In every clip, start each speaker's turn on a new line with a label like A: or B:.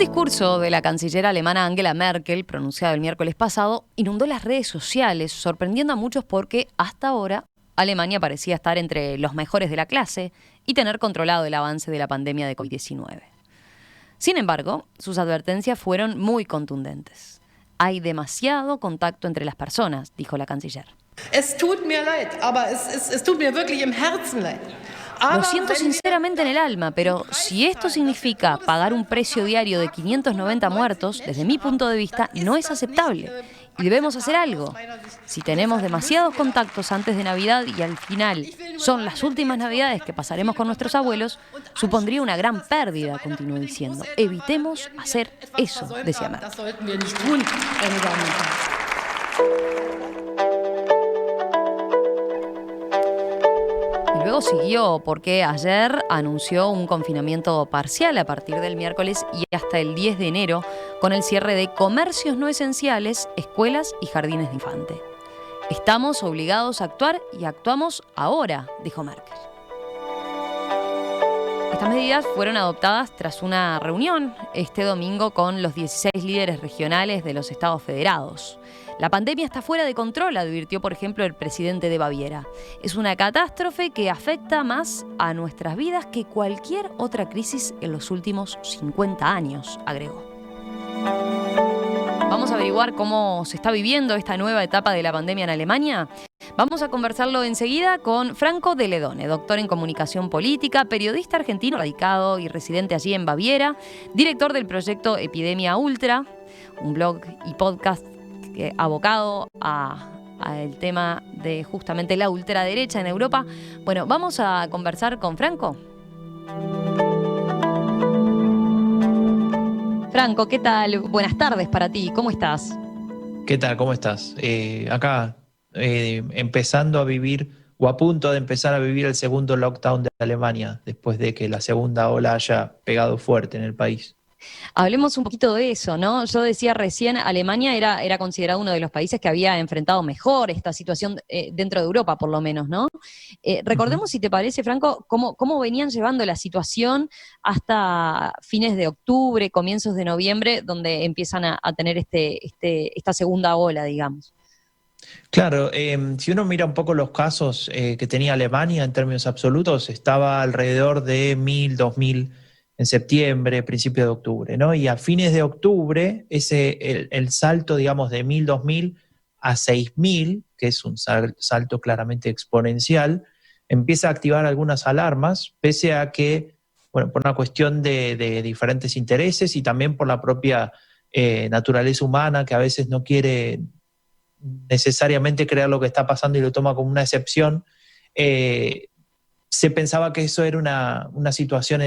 A: discurso de la canciller alemana Angela Merkel, pronunciado el miércoles pasado, inundó las redes sociales, sorprendiendo a muchos porque hasta ahora Alemania parecía estar entre los mejores de la clase y tener controlado el avance de la pandemia de COVID-19. Sin embargo, sus advertencias fueron muy contundentes. Hay demasiado contacto entre las personas, dijo la canciller.
B: Es tut mir leid, aber es tut mir wirklich im Herzen leid.
A: Lo siento sinceramente en el alma, pero si esto significa pagar un precio diario de 590 muertos, desde mi punto de vista, no es aceptable. Y debemos hacer algo. Si tenemos demasiados contactos antes de Navidad y al final son las últimas Navidades que pasaremos con nuestros abuelos, supondría una gran pérdida, continuó diciendo. Evitemos hacer eso, decía Merkel. Luego siguió porque ayer anunció un confinamiento parcial a partir del miércoles y hasta el 10 de enero con el cierre de comercios no esenciales, escuelas y jardines de infante. Estamos obligados a actuar y actuamos ahora, dijo Merkel. Estas medidas fueron adoptadas tras una reunión este domingo con los 16 líderes regionales de los Estados Federados. La pandemia está fuera de control, advirtió, por ejemplo, el presidente de Baviera. Es una catástrofe que afecta más a nuestras vidas que cualquier otra crisis en los últimos 50 años, agregó. Vamos a averiguar cómo se está viviendo esta nueva etapa de la pandemia en Alemania. Vamos a conversarlo enseguida con Franco De Ledone, doctor en comunicación política, periodista argentino radicado y residente allí en Baviera, director del proyecto Epidemia Ultra, un blog y podcast abocado al tema de justamente la ultraderecha en Europa. Bueno, vamos a conversar con Franco. Franco, ¿qué tal? Buenas tardes para ti, ¿cómo estás?
C: ¿Qué tal? ¿Cómo estás? Acá empezando a vivir o a punto de empezar a vivir el segundo lockdown de Alemania después de que la segunda ola haya pegado fuerte en el país.
A: Hablemos un poquito de eso, ¿no? Yo decía recién, Alemania era considerado uno de los países que había enfrentado mejor esta situación dentro de Europa, por lo menos, ¿no? Recordemos, si te parece, Franco, cómo venían llevando la situación hasta fines de octubre, comienzos de noviembre, donde empiezan a tener esta segunda ola, digamos.
C: Claro, si uno mira un poco los casos que tenía Alemania en términos absolutos, estaba alrededor de 1.000, 2.000 en septiembre, principio de octubre, ¿no? Y a fines de octubre, el salto, digamos, de 1.000, 2.000 a 6.000, que es un salto claramente exponencial, empieza a activar algunas alarmas, pese a que, bueno, por una cuestión de diferentes intereses y también por la propia naturaleza humana, que a veces no quiere necesariamente creer lo que está pasando y lo toma como una excepción, se pensaba que eso era una situación,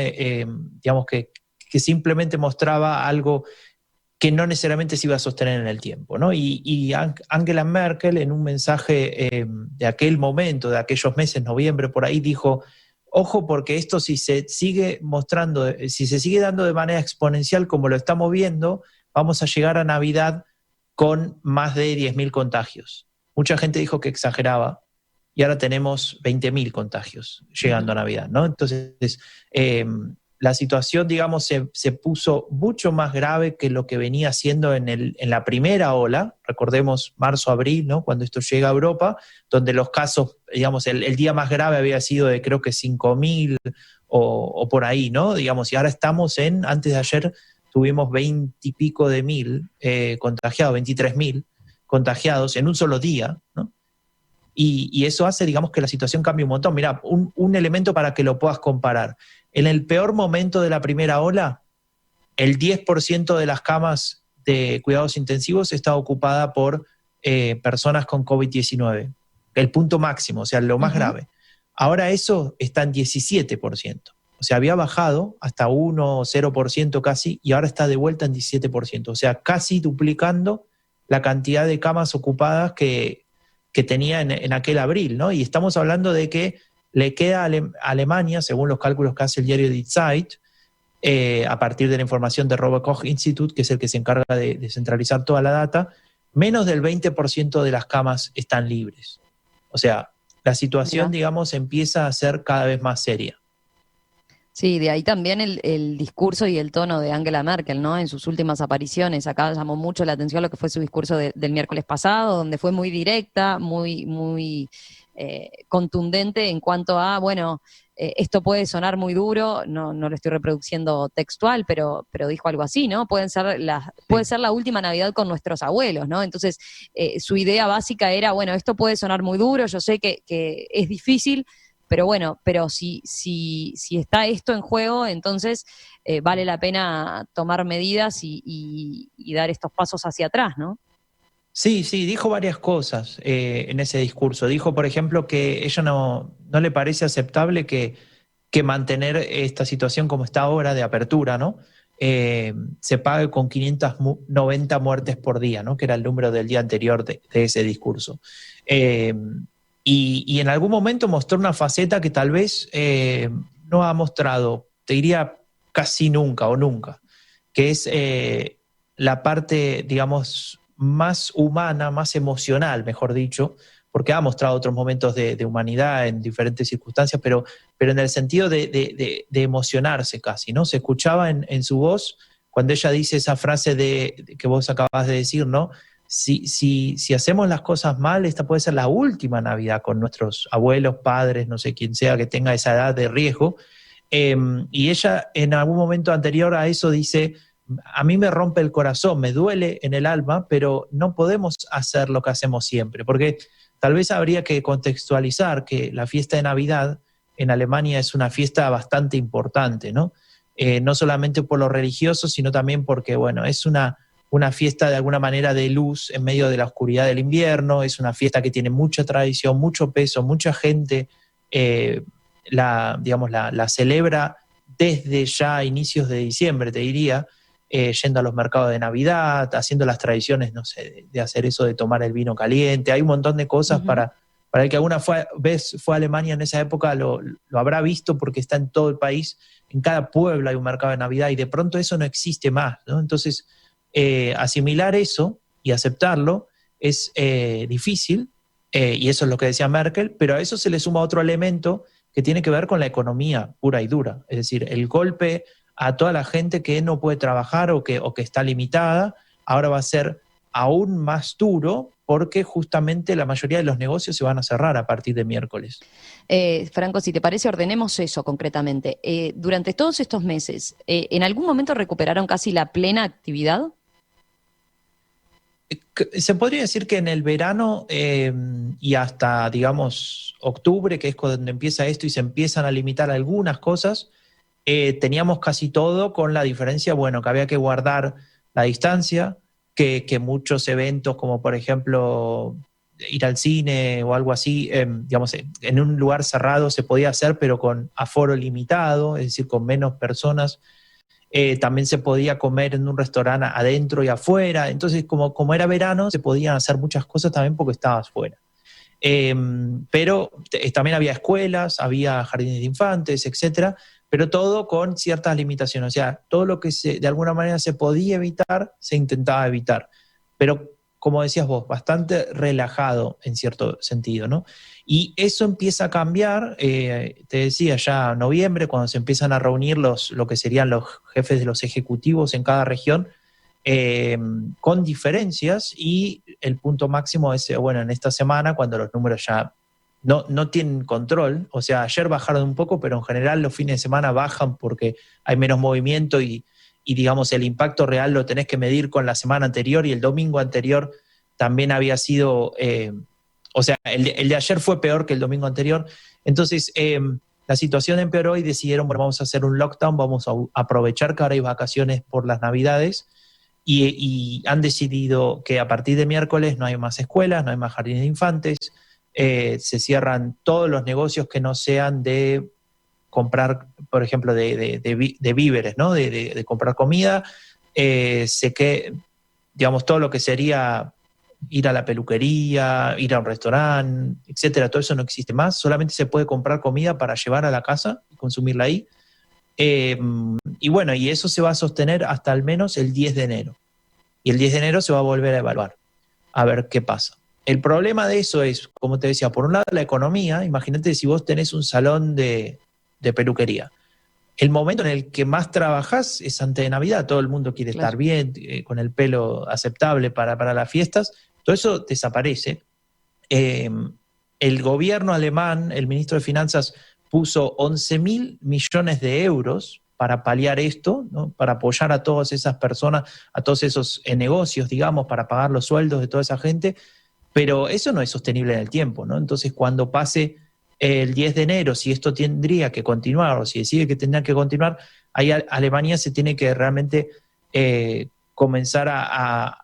C: digamos, que simplemente mostraba algo que no necesariamente se iba a sostener en el tiempo, ¿no? Y Angela Merkel, en un mensaje de aquel momento, de aquellos meses, noviembre, por ahí, dijo: ojo, porque esto si se sigue mostrando, si se sigue dando de manera exponencial como lo estamos viendo, vamos a llegar a Navidad con más de 10.000 contagios. Mucha gente dijo que exageraba, y ahora tenemos 20.000 contagios llegando a Navidad, ¿no? Entonces, la situación, digamos, se puso mucho más grave que lo que venía siendo en la primera ola. Recordemos marzo, abril, ¿no? Cuando esto llega a Europa, donde los casos, digamos, el día más grave había sido de creo que 5.000 o por ahí, ¿no? Digamos, y ahora estamos antes de ayer tuvimos 20 y pico de mil contagiados, 23.000 contagiados en un solo día, ¿no? Y eso hace, digamos, que la situación cambie un montón. Mirá, un elemento para que lo puedas comparar. En el peor momento de la primera ola, el 10% de las camas de cuidados intensivos estaba ocupada por personas con COVID-19. El punto máximo, o sea, lo más grave. Ahora eso está en 17%. O sea, había bajado hasta 1 o 0% casi, y ahora está de vuelta en 17%. O sea, casi duplicando la cantidad de camas ocupadas que tenía en aquel abril, ¿no? Y estamos hablando de que le queda a Alemania, según los cálculos que hace el diario Die Zeit, a partir de la información de Robert Koch Institute, que es el que se encarga de centralizar toda la data, menos del 20% de las camas están libres. O sea, la situación, digamos, empieza a ser cada vez más seria.
A: Sí, de ahí también el discurso y el tono de Angela Merkel, ¿no? En sus últimas apariciones. Acá llamó mucho la atención lo que fue su discurso del miércoles pasado, donde fue muy directa, muy contundente en cuanto a, bueno, esto puede sonar muy duro, no lo estoy reproduciendo textual, pero dijo algo así, ¿no? Puede
C: Sí.
A: ser la última Navidad con nuestros abuelos, ¿no? Entonces, su idea básica era, bueno, esto puede sonar muy duro, yo sé que es difícil, pero bueno, pero si está esto en juego, entonces vale la pena tomar medidas y dar estos pasos hacia atrás, ¿no?
C: Sí, sí, dijo varias cosas en ese discurso. Dijo, por ejemplo, que ella no le parece aceptable que mantener esta situación como está ahora de apertura, ¿no? Se pague con 590 muertes por día, ¿no? Que era el número del día anterior de ese discurso. Eh, y en algún momento mostró una faceta que tal vez no ha mostrado, te diría casi nunca o nunca, que es la parte, digamos, más humana, más emocional, mejor dicho, porque ha mostrado otros momentos de humanidad en diferentes circunstancias, pero en el sentido de emocionarse casi, ¿no? Se escuchaba en su voz cuando ella dice esa frase que vos acabas de decir, ¿no? Si hacemos las cosas mal, esta puede ser la última Navidad con nuestros abuelos, padres, no sé quién sea que tenga esa edad de riesgo. Y ella en algún momento anterior a eso dice, a mí me rompe el corazón, me duele en el alma, pero no podemos hacer lo que hacemos siempre, porque tal vez habría que contextualizar que la fiesta de Navidad en Alemania es una fiesta bastante importante, ¿no? No solamente por lo religioso, sino también porque, bueno, es una fiesta de alguna manera de luz en medio de la oscuridad del invierno, es una fiesta que tiene mucha tradición, mucho peso, mucha gente eh, digamos, la celebra desde ya inicios de diciembre, te diría, yendo a los mercados de Navidad, haciendo las tradiciones, no sé, de hacer eso de tomar el vino caliente. Hay un montón de cosas
A: Ujú.
C: para el que alguna vez fue a Alemania en esa época, lo habrá visto porque está en todo el país, en cada pueblo hay un mercado de Navidad y de pronto eso no existe más, ¿no? Entonces, asimilar eso y aceptarlo es difícil, y eso es lo que decía Merkel, pero a eso se le suma otro elemento que tiene que ver con la economía pura y dura, es decir, el golpe a toda la gente que no puede trabajar o que está limitada, ahora va a ser aún más duro porque justamente la mayoría de los negocios se van a cerrar a partir de miércoles.
A: Franco, si te parece, ordenemos eso concretamente. Durante todos estos meses, ¿en algún momento recuperaron casi la plena actividad?
C: Se podría decir que en el verano y hasta, digamos, octubre, que es cuando empieza esto y se empiezan a limitar algunas cosas, teníamos casi todo con la diferencia, bueno, que había que guardar la distancia, que muchos eventos como por ejemplo ir al cine o algo así, digamos, en un lugar cerrado se podía hacer, pero con aforo limitado, es decir, con menos personas. También se podía comer en un restaurante adentro y afuera. Entonces, como era verano, se podían hacer muchas cosas también porque estabas fuera. Eh, pero también había escuelas, había jardines de infantes, etcétera, pero todo con ciertas limitaciones. O sea, todo lo que de alguna manera se podía evitar, se intentaba evitar. Pero, como decías vos, bastante relajado en cierto sentido, ¿no? Y eso empieza a cambiar, te decía ya en noviembre, cuando se empiezan a reunir lo que serían los jefes de los ejecutivos en cada región, eh, con diferencias, y el punto máximo es, bueno, en esta semana, cuando los números ya no tienen control. O sea, ayer bajaron un poco, pero en general los fines de semana bajan porque hay menos movimiento y digamos, el impacto real lo tenés que medir con la semana anterior, y el domingo anterior también había sido, o sea, el de ayer fue peor que el domingo anterior. Entonces, la situación empeoró y decidieron, bueno, vamos a hacer un lockdown, vamos a aprovechar que ahora hay vacaciones por las Navidades, y han decidido que a partir de miércoles no hay más escuelas, no hay más jardines de infantes, se cierran todos los negocios que no sean de comprar, por ejemplo, de víveres, ¿no? De comprar comida, digamos, todo lo que sería ir a la peluquería, ir a un restaurante, etcétera, todo eso no existe más, solamente se puede comprar comida para llevar a la casa y consumirla ahí. Eh, y bueno, y eso se va a sostener hasta al menos el 10 de enero. Y el 10 de enero se va a volver a evaluar, a ver qué pasa. El problema de eso es, como te decía, por un lado la economía. Imagínate si vos tenés un salón de peluquería. el momento en el que más trabajas es antes de Navidad. Todo el mundo quiere estar bien, con el pelo aceptable para las fiestas. Todo eso desaparece. El gobierno alemán, el ministro de Finanzas, puso 11.000 millones de euros para paliar esto, ¿no? Para apoyar a todas esas personas, a todos esos negocios, digamos, para pagar los sueldos de toda esa gente, pero eso no es sostenible en el tiempo, ¿no? Entonces, cuando pase el 10 de enero, si esto tendría que continuar o si decide que tendría que continuar, ahí Alemania se tiene que realmente comenzar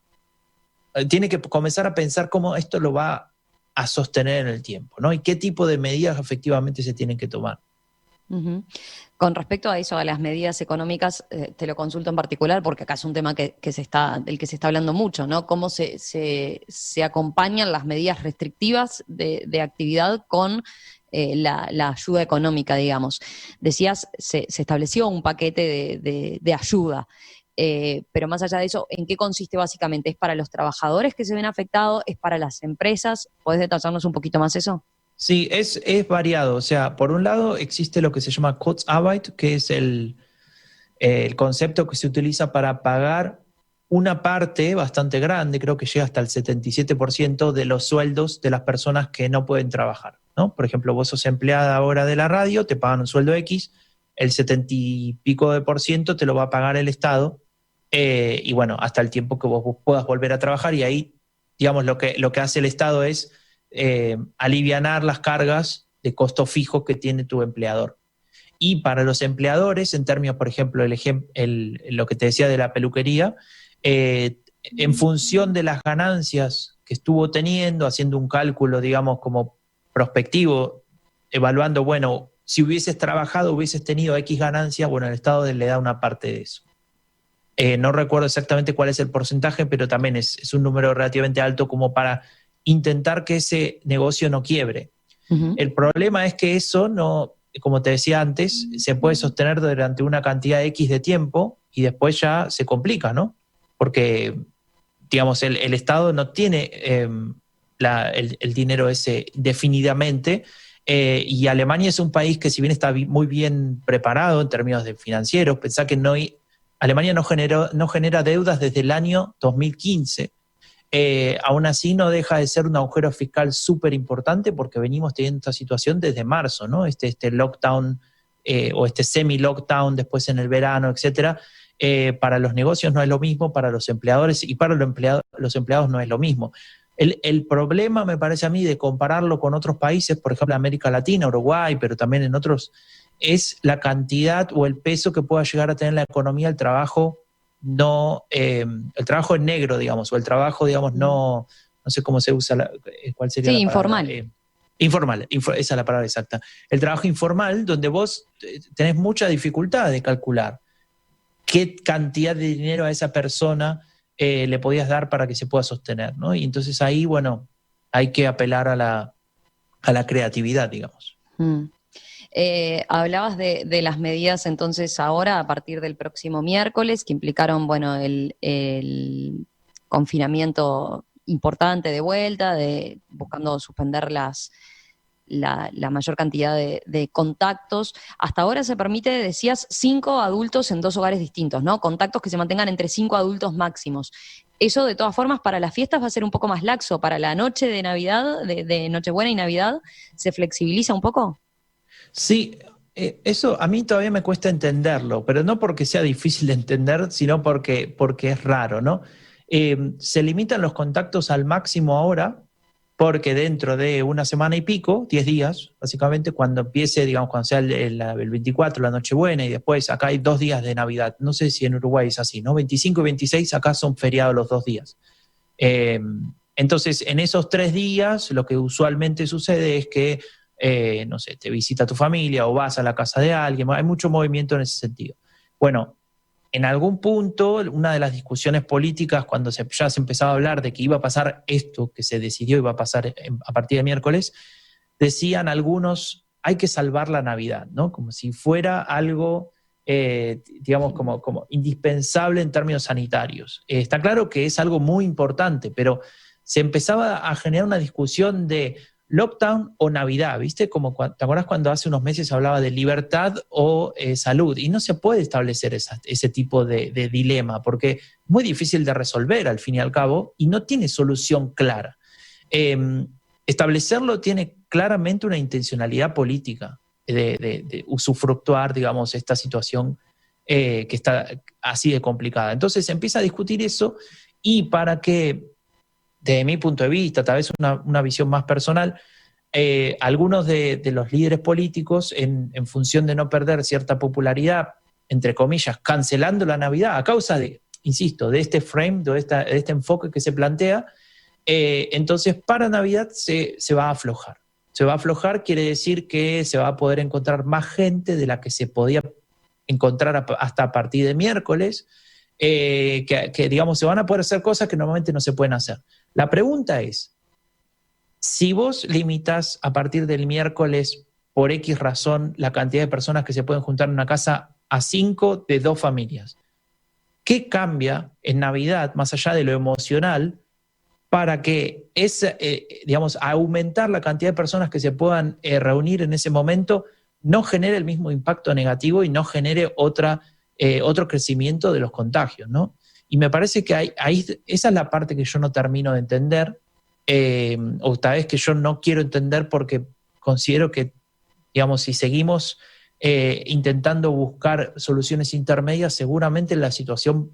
C: tiene que comenzar a pensar cómo esto lo va a sostener en el tiempo, ¿no? Y qué tipo de medidas efectivamente se tienen que tomar.
A: Uh-huh. Con respecto a eso, a las medidas económicas, te lo consulto en particular porque acá es un tema del que se está hablando mucho, ¿no? Cómo se acompañan las medidas restrictivas de actividad con la ayuda económica, digamos. Decías, se estableció un paquete de ayuda, pero más allá de eso, ¿en qué consiste básicamente? ¿Es para los trabajadores que se ven afectados? ¿Es para las empresas? ¿Podés detallarnos un poquito más eso?
C: Sí, es variado. O sea, por un lado existe lo que se llama Kurzarbeit, que es el concepto que se utiliza para pagar una parte bastante grande, creo que llega hasta el 77% de los sueldos de las personas que no pueden trabajar, ¿no? Por ejemplo, vos sos empleada ahora de la radio, te pagan un sueldo X, el 70 y pico de por ciento te lo va a pagar el Estado, y bueno, hasta el tiempo que vos puedas volver a trabajar, y ahí, digamos, lo que hace el Estado es alivianar las cargas de costo fijo que tiene tu empleador. Y para los empleadores, en términos, por ejemplo, lo que te decía de la peluquería, en función de las ganancias que estuvo teniendo, haciendo un cálculo, digamos, como prospectivo, evaluando, bueno, si hubieses trabajado, hubieses tenido X ganancia, bueno, el Estado le da una parte de eso. No recuerdo exactamente cuál es el porcentaje, pero también es un número relativamente alto como para intentar que ese negocio no quiebre. Uh-huh. El problema es que eso no, como te decía antes, se puede sostener durante una cantidad X de tiempo y después ya se complica, ¿no? Porque, digamos, el Estado no tiene el dinero ese definidamente, y Alemania es un país que, si bien está muy bien preparado en términos de financieros, pensá que Alemania no genera deudas desde el año 2015. Aún así no deja de ser un agujero fiscal súper importante porque venimos teniendo esta situación desde marzo, ¿no? Este lockdown o este semi-lockdown después en el verano, etcétera. Para los negocios no es lo mismo, para los empleadores y para los empleados no es lo mismo. El problema, me parece a mí, de compararlo con otros países, por ejemplo América Latina, Uruguay, pero también en otros, es la cantidad o el peso que pueda llegar a tener en la economía el trabajo el trabajo en negro, digamos, o el trabajo, digamos, no sé cómo se usa, cuál sería la palabra.
A: Sí,
C: informal. Esa es la palabra exacta. El trabajo informal, donde vos tenés mucha dificultad de calcular qué cantidad de dinero a esa persona le podías dar para que se pueda sostener, ¿no? Y entonces ahí, bueno, hay que apelar a la creatividad, digamos.
A: Hablabas de las medidas entonces ahora a partir del próximo miércoles que implicaron, bueno, el confinamiento importante de vuelta, buscando suspender la mayor cantidad de contactos. Hasta ahora se permite, decías, 5 adultos en 2 hogares distintos, ¿no? Contactos que se mantengan entre 5 adultos máximos. Eso, de todas formas, para las fiestas va a ser un poco más laxo. Para la noche de Navidad, de Nochebuena y Navidad, ¿se flexibiliza un poco?
C: Sí, eso a mí todavía me cuesta entenderlo, pero no porque sea difícil de entender, sino porque es raro, ¿no? Se limitan los contactos al máximo ahora, porque dentro de una semana y pico, 10 días, básicamente, cuando empiece, digamos, cuando sea el 24, la Nochebuena, y después acá hay 2 días de Navidad. No sé si en Uruguay es así, ¿no? 25 y 26 acá son feriados los 2 días. Entonces, en esos 3 días, lo que usualmente sucede es que no sé, te visita tu familia o vas a la casa de alguien, hay mucho movimiento en ese sentido. Bueno, en algún punto, una de las discusiones políticas, cuando ya se empezaba a hablar de que iba a pasar esto que se decidió, iba a pasar a partir de miércoles, decían algunos, hay que salvar la Navidad, ¿no? Como si fuera algo, digamos, como indispensable en términos sanitarios. Está claro que es algo muy importante, pero se empezaba a generar una discusión de lockdown o Navidad, ¿viste? Como ¿te acuerdas cuando hace unos meses hablaba de libertad o salud? Y no se puede establecer ese tipo de dilema, porque es muy difícil de resolver al fin y al cabo y no tiene solución clara. Establecerlo tiene claramente una intencionalidad política de usufructuar, digamos, esta situación que está así de complicada. Entonces se empieza a discutir eso y para que, desde mi punto de vista, tal vez una visión más personal, algunos de los líderes políticos, en función de no perder cierta popularidad, entre comillas, cancelando la Navidad a causa de, insisto, de este frame, de este enfoque que se plantea, entonces para Navidad se va a aflojar. Se va a aflojar quiere decir que se va a poder encontrar más gente de la que se podía encontrar hasta a partir de miércoles, que digamos, se van a poder hacer cosas que normalmente no se pueden hacer. La pregunta es, si vos limitas a partir del miércoles por X razón la cantidad de personas que se pueden juntar en una casa a 5 de 2 familias, ¿qué cambia en Navidad, más allá de lo emocional, para que digamos, aumentar la cantidad de personas que se puedan reunir en ese momento no genere el mismo impacto negativo y no genere otro crecimiento de los contagios, ¿no? Y me parece que esa es la parte que yo no termino de entender, o tal vez que yo no quiero entender porque considero que, digamos, si seguimos intentando buscar soluciones intermedias, seguramente la situación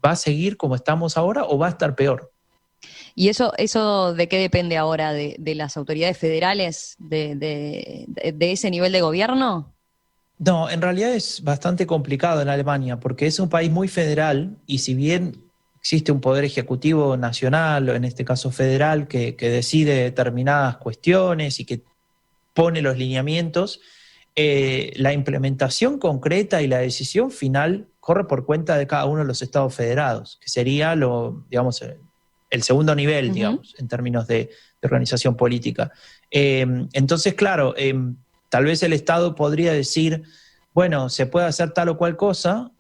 C: va a seguir como estamos ahora o va a estar peor.
A: ¿Y eso de qué depende ahora? ¿De las autoridades federales, de ese nivel de gobierno?
C: No, en realidad es bastante complicado en Alemania porque es un país muy federal y si bien existe un poder ejecutivo nacional, o en este caso federal, que decide determinadas cuestiones y que pone los lineamientos, la implementación concreta y la decisión final corre por cuenta de cada uno de los estados federados, que sería digamos, el segundo nivel, digamos, en términos de organización política. Entonces, claro, tal vez el Estado podría decir, bueno, se puede hacer tal o cual cosa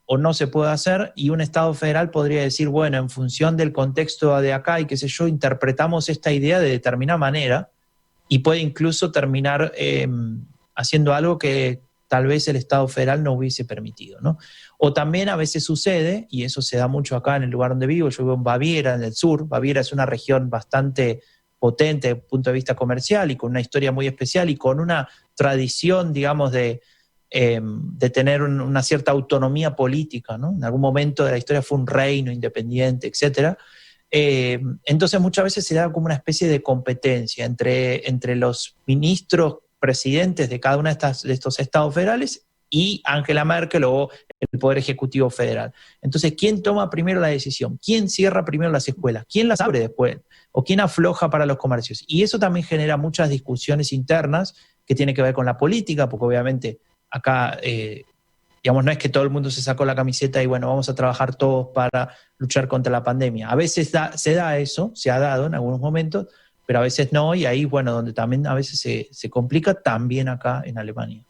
C: o no se puede hacer, y un Estado federal podría decir, bueno, en función del contexto de acá y qué sé yo, interpretamos esta idea de determinada manera y puede incluso terminar haciendo algo que tal vez el Estado federal no hubiese permitido, ¿no? O también a veces sucede, y eso se da mucho acá en el lugar donde vivo, yo vivo en Baviera, en el sur. Baviera es una región bastante potente desde el punto de vista comercial y con una historia muy especial y con una tradición, digamos, de tener una cierta autonomía política, ¿no? En algún momento de la historia fue un reino independiente, etc. Entonces muchas veces se da como una especie de competencia entre los ministros presidentes de cada uno de estos estados federales y Angela Merkel o el Poder Ejecutivo Federal. Entonces, ¿quién toma primero la decisión? ¿Quién cierra primero las escuelas? ¿Quién las abre después? ¿O quién afloja para los comercios? Y eso también genera muchas discusiones internas que tienen que ver con la política, porque obviamente acá, digamos, no es que todo el mundo se sacó la camiseta y bueno, vamos a trabajar todos para luchar contra la pandemia. A veces se da eso, se ha dado en algunos momentos, pero a veces no, y ahí, bueno, donde también a veces se complica, también acá en Alemania.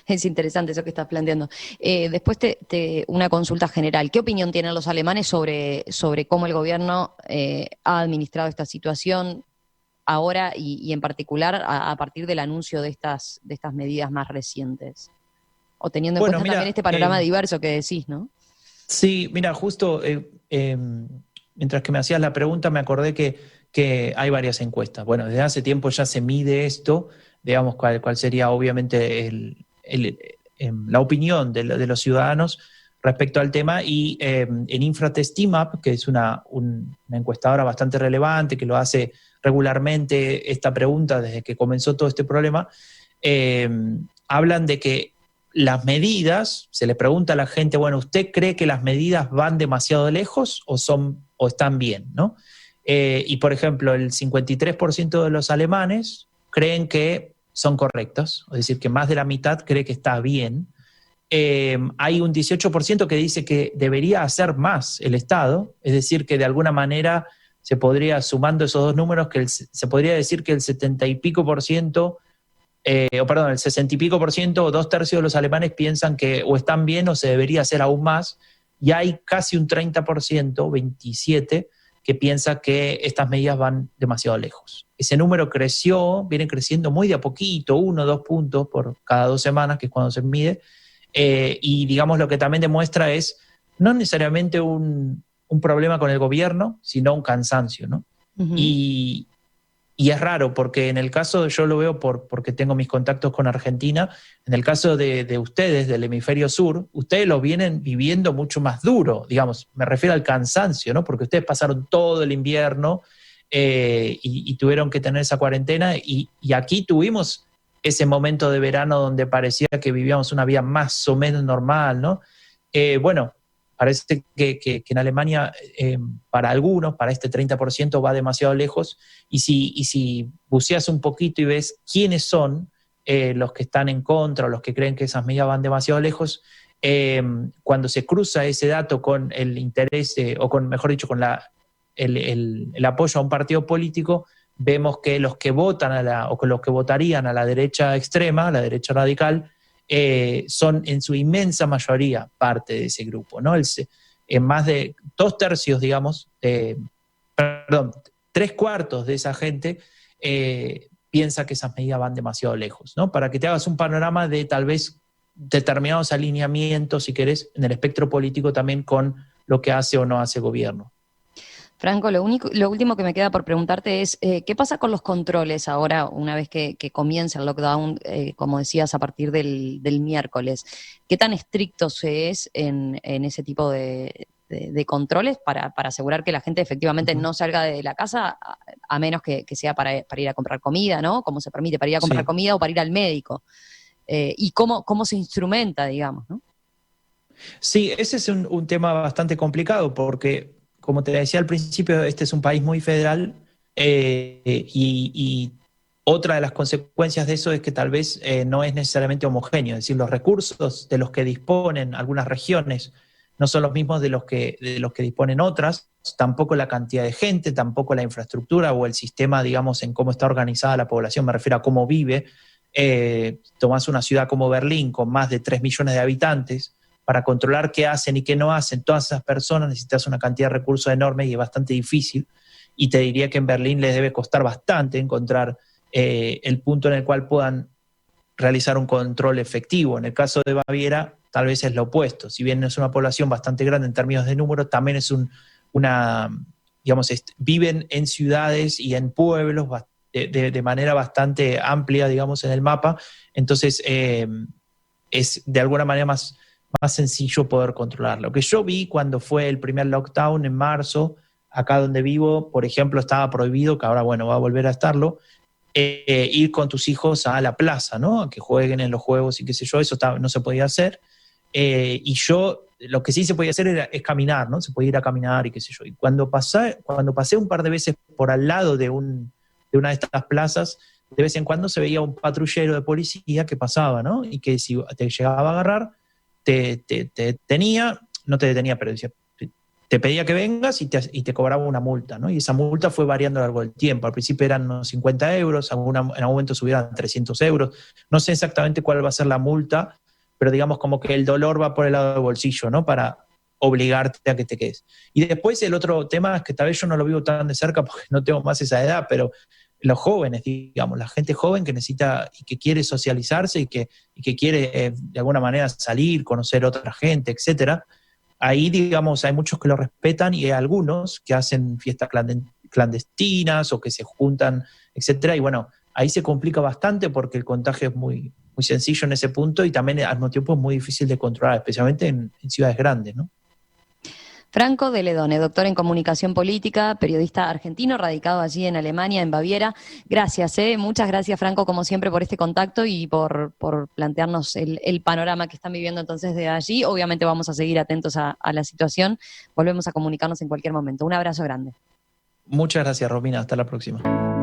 A: Es interesante eso que estás planteando. Después una consulta general. ¿Qué opinión tienen los alemanes sobre cómo el gobierno ha administrado esta situación ahora y en particular a partir del anuncio de estas medidas más recientes? O teniendo en cuenta también este panorama diverso que decís, ¿no?
C: Sí, mira, justo mientras que me hacías la pregunta me acordé que hay varias encuestas. Bueno, desde hace tiempo ya se mide esto, digamos, cuál sería obviamente la opinión de los ciudadanos respecto al tema, y en Infratestimap, que es una encuestadora bastante relevante, que lo hace regularmente esta pregunta desde que comenzó todo este problema, hablan de que las medidas, se le pregunta a la gente, bueno, ¿usted cree que las medidas van demasiado lejos o están bien, ¿no? Y por ejemplo, el 53% de los alemanes creen que son correctos, es decir, que más de la mitad cree que está bien. Hay un 18% que dice que debería hacer más el Estado, es decir, que de alguna manera se podría, sumando esos dos números, se podría decir que el 70 y pico por ciento, el 60 y pico por ciento o 2/3 de los alemanes piensan que o están bien o se debería hacer aún más, y hay casi un 30%, 27%, que piensa que estas medidas van demasiado lejos. Ese número viene creciendo muy de a poquito, 1 o 2 puntos por cada 2 semanas, que es cuando se mide, y digamos lo que también demuestra es no necesariamente un problema con el gobierno, sino un cansancio, ¿no? Uh-huh. Y es raro, porque en el caso, yo lo veo porque tengo mis contactos con Argentina, en el caso de ustedes, del hemisferio sur, ustedes lo vienen viviendo mucho más duro, digamos, me refiero al cansancio, ¿no? Porque ustedes pasaron todo el invierno y tuvieron que tener esa cuarentena, y aquí tuvimos ese momento de verano donde parecía que vivíamos una vida más o menos normal, ¿no? Bueno, parece que en Alemania, para algunos, para este 30%, va demasiado lejos. Y si buceas un poquito y ves quiénes son los que están en contra o los que creen que esas medidas van demasiado lejos, cuando se cruza ese dato con el interés, o con, mejor dicho, con el apoyo a un partido político, vemos que los que votan o que los que votarían a la derecha extrema, a la derecha radical, son en su inmensa mayoría parte de ese grupo, ¿no? En más de 2/3, digamos, 3/4 de esa gente piensa que esas medidas van demasiado lejos, ¿no? Para que te hagas un panorama de tal vez determinados alineamientos, si querés, en el espectro político también con lo que hace o no hace el gobierno.
A: Franco, lo último que me queda por preguntarte es, ¿qué pasa con los controles ahora, una vez que comienza el lockdown, como decías, a partir del miércoles? ¿Qué tan estricto se es en ese tipo de controles para asegurar que la gente efectivamente no salga de la casa, a menos que sea para ir a comprar comida, ¿no? Como se permite, para ir a comprar comida o para ir al médico. Y cómo se instrumenta, digamos, ¿no?
C: Sí, ese es un tema bastante complicado porque, como te decía al principio, este es un país muy federal, y otra de las consecuencias de eso es que tal vez no es necesariamente homogéneo, es decir, los recursos de los que disponen algunas regiones no son los mismos de los que disponen otras, tampoco la cantidad de gente, tampoco la infraestructura o el sistema, digamos, en cómo está organizada la población, me refiero a cómo vive. Tomás una ciudad como Berlín con más de 3 millones de habitantes, para controlar qué hacen y qué no hacen todas esas personas necesitas una cantidad de recursos enorme y es bastante difícil, y te diría que en Berlín les debe costar bastante encontrar el punto en el cual puedan realizar un control efectivo. En el caso de Baviera tal vez es lo opuesto, si bien es una población bastante grande en términos de número, también es digamos, viven en ciudades y en pueblos de manera bastante amplia, digamos, en el mapa, entonces es de alguna manera más sencillo poder controlarlo. Lo que yo vi cuando fue el primer lockdown en marzo, acá donde vivo, por ejemplo, estaba prohibido, que ahora, bueno, va a volver a estarlo, ir con tus hijos a la plaza, ¿no? A que jueguen en los juegos y qué sé yo, eso no se podía hacer. Y yo, lo que sí se podía hacer es caminar, ¿no? Se podía ir a caminar y qué sé yo. Y cuando pasé un par de veces por al lado de una de estas plazas, de vez en cuando se veía un patrullero de policía que pasaba, ¿no? Y que si te llegaba a agarrar, te detenía, no te detenía, pero decía, te pedía que vengas y te cobraba una multa, ¿no? Y esa multa fue variando a lo largo del tiempo. Al principio eran unos 50 euros, en algún momento subieron a 300 euros. No sé exactamente cuál va a ser la multa, pero digamos como que el dolor va por el lado del bolsillo, ¿no? Para obligarte a que te quedes. Y después el otro tema es que tal vez yo no lo vivo tan de cerca porque no tengo más esa edad, pero los jóvenes, digamos, la gente joven que necesita y que quiere socializarse y que quiere de alguna manera salir, conocer otra gente, etcétera. Ahí, digamos, hay muchos que lo respetan y hay algunos que hacen fiestas clandestinas o que se juntan, etcétera. Y bueno, ahí se complica bastante porque el contagio es muy, muy sencillo en ese punto y también al mismo tiempo es muy difícil de controlar, especialmente en ciudades grandes, ¿no?
A: Franco de Ledone, doctor en comunicación política, periodista argentino, radicado allí en Alemania, en Baviera. Gracias, muchas gracias, Franco, como siempre, por este contacto y por plantearnos el panorama que están viviendo entonces de allí. Obviamente vamos a seguir atentos a la situación. Volvemos a comunicarnos en cualquier momento. Un abrazo grande.
C: Muchas gracias, Romina. Hasta la próxima.